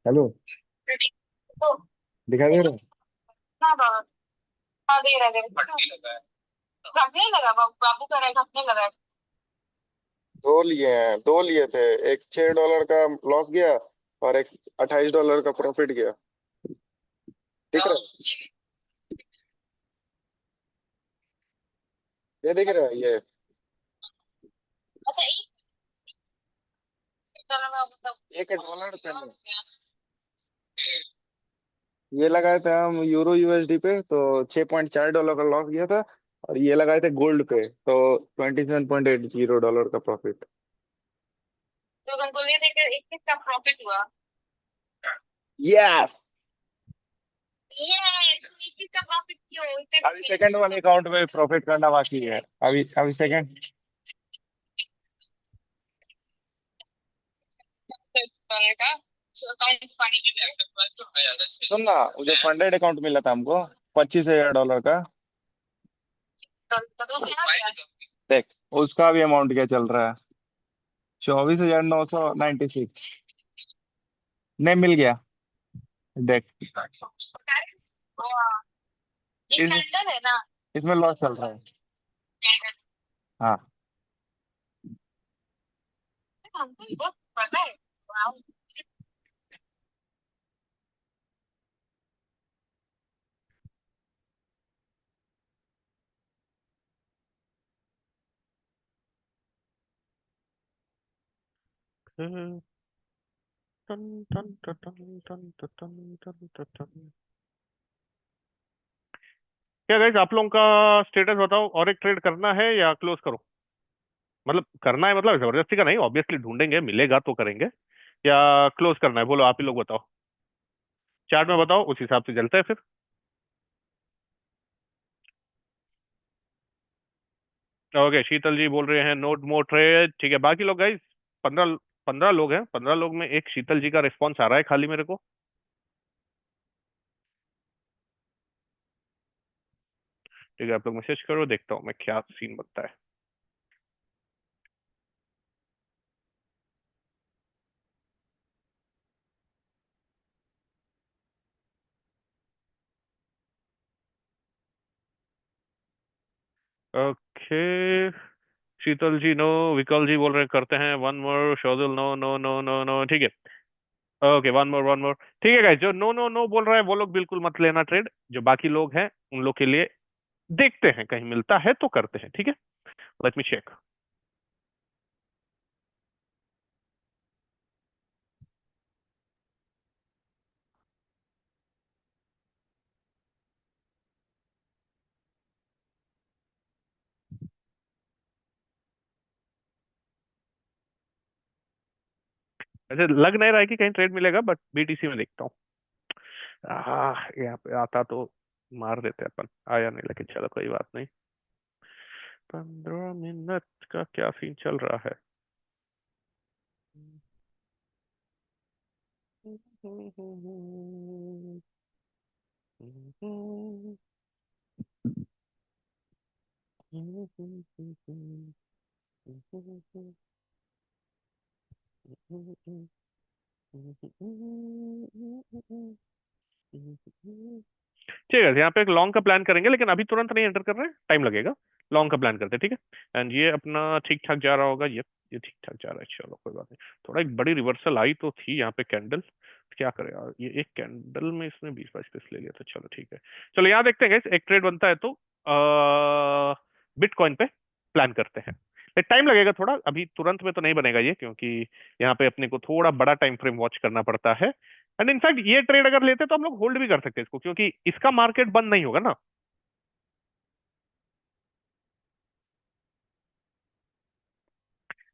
हेलो। तो दिखाई दे रहा है? हाँ बाबा। हाँ दे रहा है, दे रहा है। घटने लगा बाबू, बाबू का रहा है, घटने लगा है। दो लिए हैं, दो लिए थे। एक $6 का लॉस गया और एक $28 का प्रॉफिट गया। दिख रहा है? ये दिख रहा है ये। अच्छा मतलब $1 पहले ये लगाए थे हम यूरो यूएसडी पे, तो $6.4 का लॉस गया था। और ये लगाए थे गोल्ड पे, तो $27.80 का प्रॉफिट। तो रंगोली देकर 21 का प्रॉफिट हुआ। यस। ये 21 का प्रॉफिट क्यों अभी सेकंड वाले अकाउंट में प्रॉफिट करना बाकी है। अभी अभी सेकंड। का अकाउंट पानी के सुन ना, वो जो फंडेड अकाउंट मिला था हमको $25,000 का, देख उसका भी अमाउंट क्या चल रहा है। 24,996। नहीं, मिल गया। देख ये इस, कैंडल है ना। इसमें लॉस चल रहा है। हाँ। हमको बहुत पता है। वाह। टन टन टन टन टन टन टन टन टन। क्या गाइस आप लोगों का स्टेटस बताओ, और एक ट्रेड करना है या क्लोज करो? मतलब करना है मतलब जबरदस्ती का नहीं, ऑब्वियसली ढूंढेंगे, मिलेगा तो करेंगे, या क्लोज करना है? बोलो, आप ही लोग बताओ, चार्ट में बताओ, उस हिसाब से चलते हैं फिर। ओके, शीतल जी बोल रहे हैं नोट मोर ट्रेड, ठीक है। बाकी लोग गाइस, 15 15 लोग हैं, 15 लोग में एक शीतल जी का रिस्पॉन्स आ रहा है खाली मेरे को। ठीक है, आप लोग मैसेज करो, देखता हूँ मैं क्या सीन बनता है। ओके, शीतल जी नो, विकल जी बोल रहे हैं करते हैं, वन मोर, शोदल no no no no no, ठीक है। Okay, one more one more, ठीक है गाइस, जो नो नो नो बोल रहा है वो लोग बिल्कुल मत लेना ट्रेड, जो बाकी लोग हैं उन लोग के लिए देखते हैं, कहीं मिलता है तो करते हैं, ठीक है। Let me check. ऐसे लग नहीं रहा है कि कहीं ट्रेड मिलेगा, बट बीटीसी में देखता हूँ। यहाँ पे आता तो मार देते अपन, आया नहीं, लेकिन चलो कोई बात नहीं। 15 मिनट का क्या सीन चल रहा है? ठीक है, यहाँ पे एक लॉन्ग का प्लान करेंगे, लेकिन अभी तुरंत नहीं एंटर कर रहे हैं, टाइम लगेगा। लॉन्ग का प्लान करते हैं, ठीक है। एंड ये अपना ठीक ठाक जा रहा होगा, ये ठीक ठाक जा रहा है, चलो कोई बात नहीं। थोड़ा एक बड़ी रिवर्सल आई तो थी यहाँ पे कैंडल, क्या करे यार, ये एक कैंडल में इसने 20-22 ले लिया, तो चलो ठीक है। चलो यहाँ देखते हैं guys, एक ट्रेड बनता है तो बिटकॉइन पे प्लान करते हैं। टाइम लगेगा थोड़ा, अभी तुरंत में तो नहीं बनेगा ये, क्योंकि यहाँ पे अपने को थोड़ा बड़ा टाइम फ्रेम वॉच करना पड़ता है। एंड इनफैक्ट ये ट्रेड अगर लेते तो हम लोग होल्ड भी कर सकते हैं इसको, क्योंकि इसका मार्केट बंद नहीं होगा ना।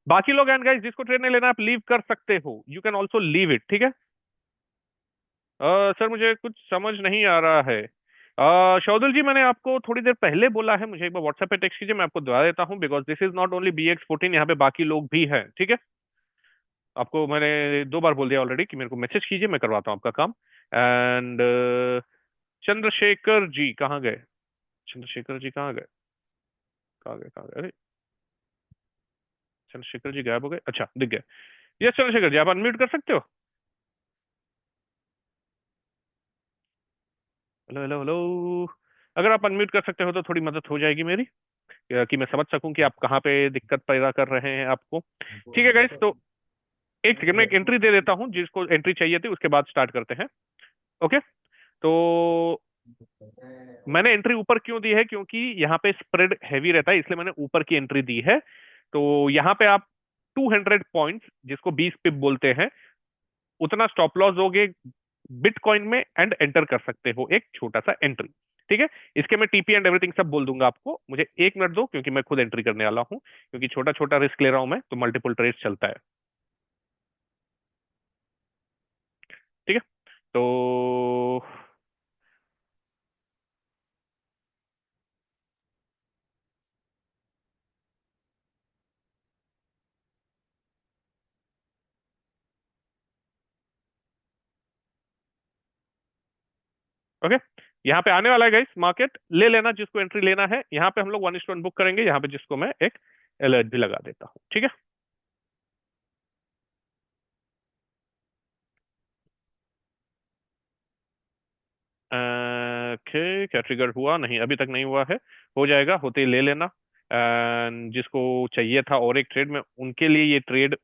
बाकी लोग एंड गाइस, जिसको ट्रेड नहीं लेना आप लीव कर सकते हो, you can also leave it, ठीक है। सर मुझे कुछ समझ नहीं आ रहा है। शौदुल जी, मैंने आपको थोड़ी देर पहले बोला है, मुझे एक बार व्हाट्सएप पे टेक्स्ट कीजिए, मैं आपको दोहरा देता हूँ, because this is not only BX14, यहाँ पे बाकी लोग भी हैं, ठीक है। आपको मैंने 2 बार बोल दिया ऑलरेडी कि मेरे को मैसेज कीजिए, मैं करवाता हूँ आपका काम। एंड चंद्रशेखर जी कहाँ गए? चंद्रशेखर जी कहाँ गए? कहाँ गए, कहाँ गए? अरे, चंद्रशेखर जी गायब हो गए, अच्छा दिख गए। यस चंद्रशेखर जी, आप अनम्यूट कर सकते हो? Hello hello hello. अगर आप अनम्यूट कर सकते हो तो थोड़ी मदद हो जाएगी मेरी, कि मैं समझ सकूं कि आप कहाँ पे दिक्कत पैदा कर रहे हैं आपको। ठीक है गाइस, तो एक सेकंड में एक एंट्री दे देता हूं, जिसको एंट्री चाहिए थी उसके बाद स्टार्ट करते हैं। ओके, तो मैंने एंट्री ऊपर क्यों दी है, क्योंकि यहाँ पे स्प्रेड हैवी रहता है, इसलिए मैंने ऊपर की एंट्री दी है। तो यहाँ पे आप 200 पॉइंट्स, जिसको 20 पिप बोलते हैं, उतना स्टॉप लॉस दोगे बिटकॉइन में एंड एंटर कर सकते हो एक छोटा सा एंट्री, ठीक है। इसके मैं टीपी एंड एवरीथिंग सब बोल दूंगा आपको, मुझे 1 मिनट दो, क्योंकि मैं खुद एंट्री करने वाला हूँ, क्योंकि छोटा छोटा रिस्क ले रहा हूं मैं, तो मल्टीपल ट्रेड चलता है, ठीक है। तो ओके, यहाँ पे आने वाला है गाइस, मार्केट ले लेना जिसको एंट्री लेना है। यहाँ पे हम लोग 1:1 बुक करेंगे, यहाँ पे जिसको मैं एक अलर्ट भी लगा देता हूँ, ठीक है। ओके, क्या ट्रिगर हुआ? नहीं, अभी तक नहीं हुआ है, हो जाएगा, होते ही ले लेना। जिसको चाहिए था और एक ट्रेड में, उनके लिए ये ट्रेड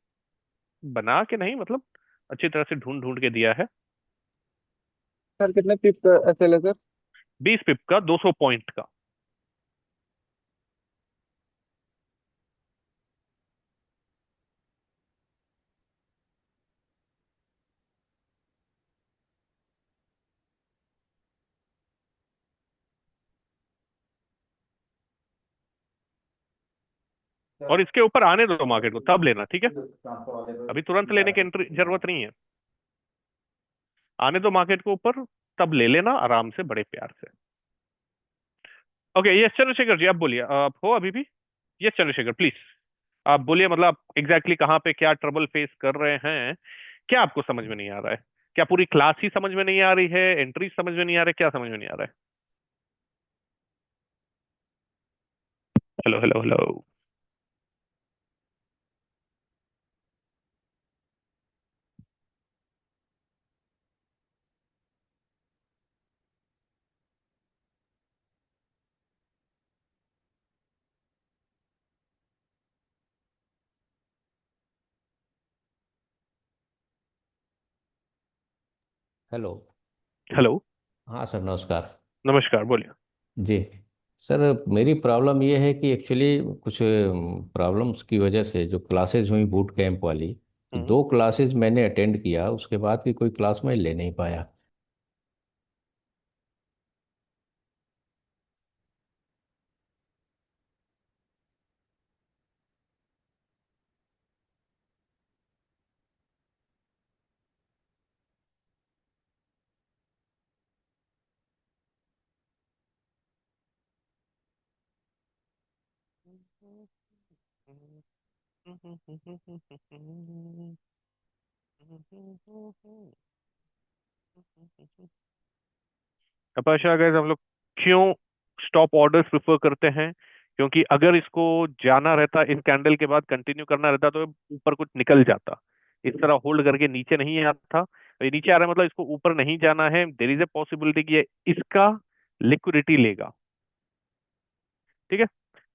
बना के नहीं, मतलब अच्छी तरह से ढूंढ ढूंढ के दिया है। सर कितने पिप का एसएल है सर? 20 पिप का, 200 पॉइंट का। और इसके ऊपर आने दो मार्केट को, तब लेना, ठीक है। अभी तुरंत लेने की एंट्री जरूरत नहीं है, आने दो मार्केट को ऊपर, तब ले लेना आराम से, बड़े प्यार से। ओके, यस चंद्रशेखर जी, आप बोलिए, आप हो अभी भी? यस चंद्रशेखर प्लीज, आप बोलिए, मतलब आप एग्जैक्टली कहाँ पे क्या ट्रबल फेस कर रहे हैं, क्या आपको समझ में नहीं आ रहा है? क्या पूरी क्लास ही समझ में नहीं आ रही है, एंट्री समझ में नहीं आ रहा है, क्या समझ में नहीं आ रहा है? Hello hello hello. Hello. Hello. हाँ सर, नमस्कार। नमस्कार, बोलिए। जी सर, मेरी प्रॉब्लम ये है कि एक्चुअली कुछ प्रॉब्लम्स की वजह से जो क्लासेज हुई बूट कैंप वाली, तो हम्म। 2 क्लासेज मैंने अटेंड किया, उसके बाद की कोई क्लास मैं ले नहीं पाया। अपाशा गाइस, हम लोग क्यों स्टॉप ऑर्डर्स प्रिफर करते हैं? क्योंकि अगर इसको जाना रहता, इस कैंडल के बाद कंटिन्यू करना रहता, तो ये ऊपर कुछ निकल जाता। इस तरह होल्ड करके नीचे नहीं आता, तो ये नीचे आ रहा है, मतलब इसको ऊपर नहीं जाना है। देर इज ए पॉसिबिलिटी कि ये इसका लिक्विडिटी लेगा, ठीक है।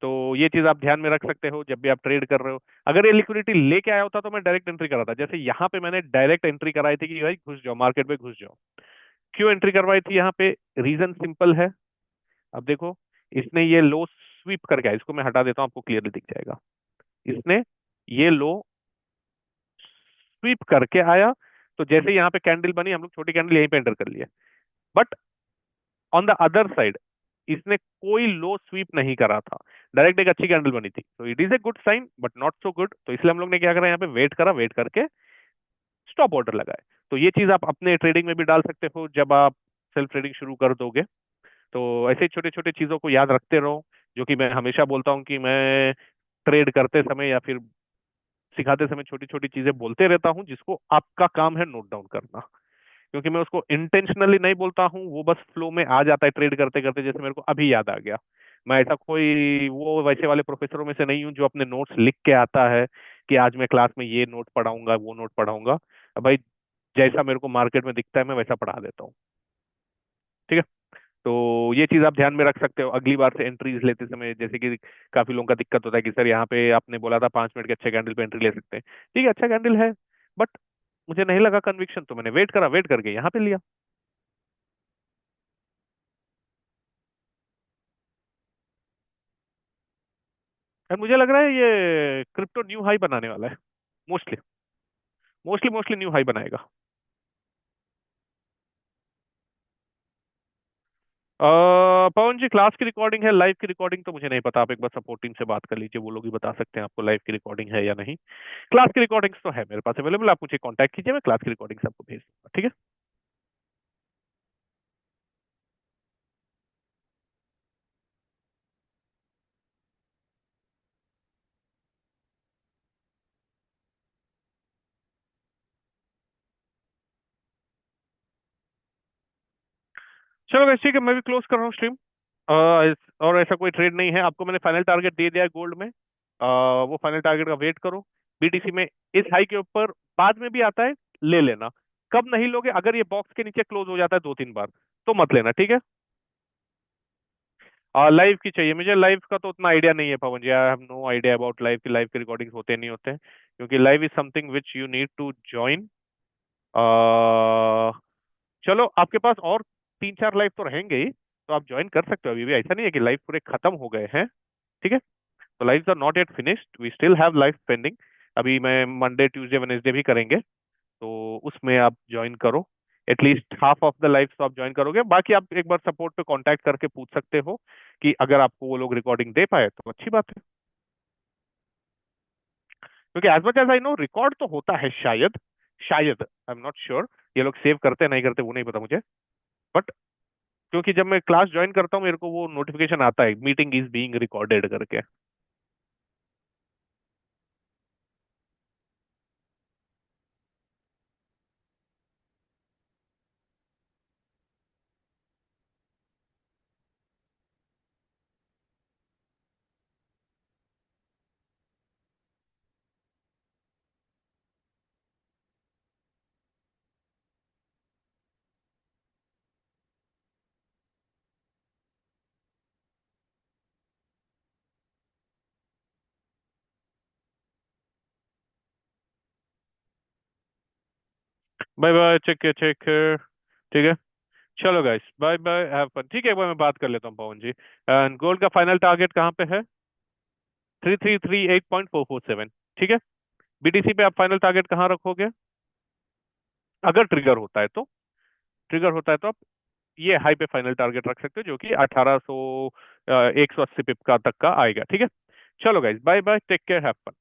तो ये चीज आप ध्यान में रख सकते हो जब भी आप ट्रेड कर रहे हो। अगर ये लिक्विडिटी लेके आया होता तो मैं डायरेक्ट एंट्री करा था, जैसे यहाँ पे मैंने डायरेक्ट एंट्री कराई थी कि भाई घुस जाओ मार्केट में, घुस जाओ। क्यों एंट्री करवाई थी यहाँ पे? रीजन सिंपल है। अब देखो, इसने ये लो स्वीप करके आया, इसको मैं हटा देता हूँ, आपको क्लियरली दिख जाएगा। इसने ये लो स्वीप करके आया, तो जैसे यहाँ पे कैंडल बनी, हम लोग छोटी कैंडल यहीं पे एंटर कर लिए। But on the other side, इसने कोई लो स्वीप नहीं करा था, डायरेक्ट एक अच्छी कैंडल बनी थी, तो it is a good sign but not so good. तो इसलिए हम लोग ने क्या करा, यहाँ पे वेट करा, वेट करके स्टॉप ऑर्डर लगाए। तो ये चीज आप अपने ट्रेडिंग में भी डाल सकते हो जब आप सेल्फ ट्रेडिंग शुरू कर दोगे। तो ऐसे छोटे छोटे चीजों को याद रखते रहो, जो कि मैं हमेशा बोलता हूँ कि मैं ट्रेड करते समय या फिर सिखाते समय छोटी छोटी चीजें बोलते रहता हूँ, जिसको आपका काम है नोट डाउन करना। क्योंकि मैं उसको इंटेंशनली नहीं बोलता हूँ, वो बस फ्लो में आ जाता है ट्रेड करते करते, जैसे मेरे को अभी याद आ गया। मैं ऐसा कोई वो वैसे वाले प्रोफेसरों में से नहीं हूँ जो अपने नोट्स लिख के आता है कि आज मैं क्लास में ये नोट पढ़ाऊंगा, वो नोट पढ़ाऊंगा। भाई, जैसा मेरे को मार्केट में दिखता है मैं वैसा पढ़ा देता हूँ, ठीक है। तो ये चीज आप ध्यान में रख सकते हो अगली बार से एंट्रीज लेते समय। जैसे कि काफी लोगों का दिक्कत होता है कि सर यहाँ पे आपने बोला था 5 मिनट के अच्छे कैंडल पे एंट्री ले सकते हैं, ठीक है, अच्छा कैंडल है, बट मुझे नहीं लगा कन्विक्शन, तो मैंने वेट करा, वेट करके यहाँ पे लिया। और मुझे लग रहा है ये क्रिप्टो न्यू हाई बनाने वाला है, mostly mostly mostly new high बनाएगा। पवन जी, क्लास की रिकॉर्डिंग है, लाइव की रिकॉर्डिंग तो मुझे नहीं पता, आप एक बार सपोर्ट टीम से बात कर लीजिए, वो लोग ही बता सकते हैं आपको लाइव की रिकॉर्डिंग है या नहीं। क्लास की रिकॉर्डिंग्स तो है मेरे पास अवेलेबल, आप मुझे कांटेक्ट कीजिए, मैं क्लास की रिकॉर्डिंग्स आपको भेज दूंगा, ठीक है। चलो वैसे ठीक है, मैं भी क्लोज कर रहा हूँ स्ट्रीम। और ऐसा कोई ट्रेड नहीं है, आपको मैंने फाइनल टारगेट दे दिया है गोल्ड में। वो फाइनल टारगेट का वेट करो। बीटीसी में इस हाई के ऊपर बाद में भी आता है, ले लेना। कब नहीं लोगे? अगर ये बॉक्स के नीचे क्लोज हो जाता है 2-3 बार, तो मत लेना, ठीक है। लाइव की चाहिए मुझे, लाइव का तो उतना आइडिया नहीं है Pavan ji, I have no idea about live की, लाइव की रिकॉर्डिंग्स होते नहीं होते हैं, क्योंकि live is something which you need to join. चलो, आपके पास और 3-4 लाइव तो रहेंगे ही, तो आप ज्वाइन कर सकते हो अभी भी, ऐसा नहीं है कि लाइव पूरे खत्म हो गए हैं, ठीक है। तो lives are not yet finished, we still have live pending. अभी मैं मंडे ट्यूसडे वेनेसडे भी करेंगे, तो उसमें आप ज्वाइन करो। At least half of the live तो आप ज्वाइन करोगे, बाकी आप एक बार सपोर्ट पे कांटेक्ट करके पूछ सकते हो कि अगर आपको वो लोग रिकॉर्डिंग दे पाए तो अच्छी बात है। क्योंकि as much as I know record तो होता है शायद, शायद आई एम नॉट श्योर, ये लोग सेव करते नहीं करते वो नहीं पता मुझे, बट क्योंकि जब मैं क्लास ज्वाइन करता हूँ मेरे को वो नोटिफिकेशन आता है मीटिंग इज बीइंग रिकॉर्डेड करके। Bye bye, take care. ठीक है, चलो guys, bye bye, have fun. ठीक है, एक बार मैं बात कर लेता हूँ पवन जी, एंड गोल्ड का फाइनल टारगेट कहाँ पे है? 3338.447। ठीक है, बीटीसी पे आप फाइनल टारगेट कहाँ रखोगे? अगर ट्रिगर होता है तो, ट्रिगर होता है तो आप ये हाई पे फाइनल टारगेट रख सकते हो जो कि 1800 180 पिप का तक का आएगा। ठीक है, चलो guys, bye bye, take care, have fun.